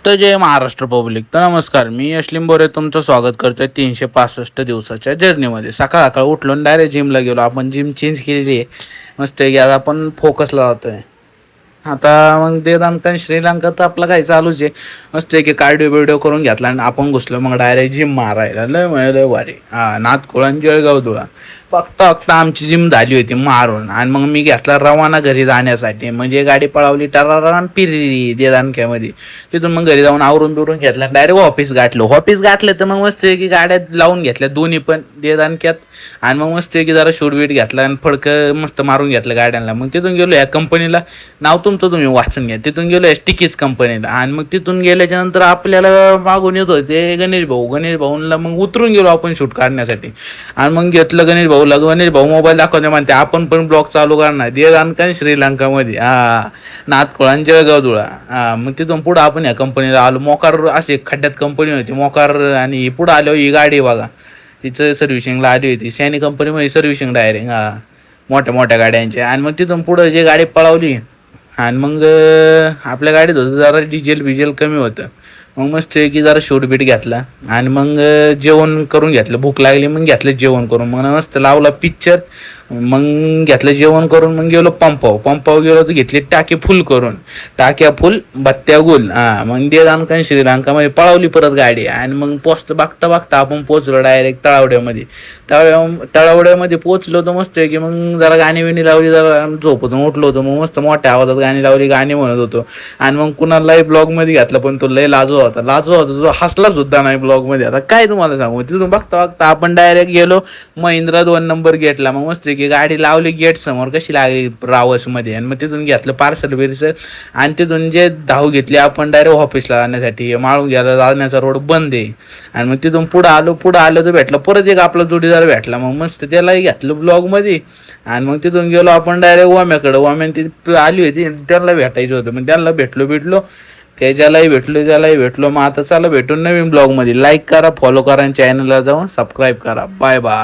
तर जय महाराष्ट्र पब्लिक. तर नमस्कार, मी यशलिम बोरे तुमचं स्वागत करतोय 365 दिवसाच्या जर्नीमध्ये. सकाळ सकाळ उठलो डायरेक्ट जिमला गेलो. आपण जिम चेंज केलेली आहे मस्त की आता आपण फोकसला जातोय. आता मग ते दणकन श्रीलंका तर आपलं काही चालूच आहे. मस्त की कार्डिओ बिडिओ करून घेतला आणि आपण घुसलो मग डायरेक्ट जिम मारायला. लय भारी. नाथखोळा जळगाव धुळा फक्त आमची जिम झाली होती मारून. आणि मग मी घेतला रवाना घरी जाण्यासाठी. म्हणजे गाडी पळवली टरारान पिरली दे दणक्यामध्ये. तिथून मग घरी जाऊन आवरून बिरून घेतला डायरेक्ट ऑफिस गाठलं तर मग मस्त की गाड्या लावून घेतल्या दोन्ही पण दे दणक्यात. आणि मग मस्त की जरा शूटबीट घेतला आणि फडकं मस्त मारून घेतलं गाड्यांना. मग तिथून गेलो या कंपनीला, नाव तुमचं तुम्ही वाचून घ्या. तिथून गेलो टिकीच कंपनीला. आणि मग तिथून गेल्याच्या नंतर आपल्याला मागून येत होते गणेश भाऊला. मग उतरून गेलो आपण शूट काढण्यासाठी. आणि मग घेतलं गणेश भाऊ मोबाईल दाखवते म्हणते आपण पण ब्लॉग चालू करणार दे दणकन श्रीलंकामध्ये. नाथखोळा जळगाव धुळा. मग तिथून पुढं आपण या कंपनीला आलो. मोकार असे खड्ड्यात कंपनी होती मोकार. आणि पुढं आलो ही गाडी बघा तिचं सर्व्हिसिंगला आली होती. सॅनी कंपनीमध्ये सर्व्हिसिंग डायरेक्ट मोठ्या मोठ्या गाड्यांचे. आणि मग तिथून पुढं जे गाडी पळवली आणि मग आपल्या गाडीत होतं जरा डिझेल कमी होतं. मग मस्त की जरा शूटबीट घेतला आणि मग जेवण करून घेतलं. भूक लागली मग घेतलं जेवण करून. मग मस्त लावला पिक्चर. मग घेतलं जेवण करून मग गेलो पंपावर गेलो तर घेतली टाकी फुल करून. टाक्या फुल बत्त्या गुल. मग दे दणकन श्रीलंकामध्ये पळवली परत गाडी. आणि मग बघता आपण पोचलो डायरेक्ट तळावड्यामध्ये. तळावड्यामध्ये पोचलो तर मस्त की मग जरा गाणी बिणी लावली. जरा झोपतून उठलो होतो मग मस्त मोठ्या आवाजात गाणी लावली. गाणी म्हणत होतो. आणि मग कुणालाही ब्लॉगमध्ये घातलं पण तो लय लाजवा होता तो हसला सुद्धा नाही ब्लॉगमध्ये. आता काय तुम्हाला सांगू. तिथून बघता आपण डायरेक्ट गेलो महिंद्रा 2 नंबर गेटला. मग मस्त की गाडी लावली गेट समोर कशी लागली रावसमध्ये. आणि मग तिथून घेतलं पार्सल बिर्सल. आणि तिथून जे धाव घेतली आपण डायरेक्ट ऑफिसला जाण्यासाठी. माळून घ्यायला जाण्याचा रोड बंद आहे. आणि मग तिथून पुढं आलो तर भेटला परत एक आपला जोडीदार भेटला. मग मस्त त्यालाही घेतलं ब्लॉगमध्ये. आणि मग तिथून गेलो आपण डायरेक्ट वाम्याकडं ती आली होती त्यांना भेटायचं होतं. मग त्यांना भेटलो त्यालाही भेटलो. मग आता चला भेटून नवीन ब्लॉगमध्ये. लाईक करा, फॉलो करा आणि चॅनलला जाऊन सबस्क्राईब करा. Bye bye.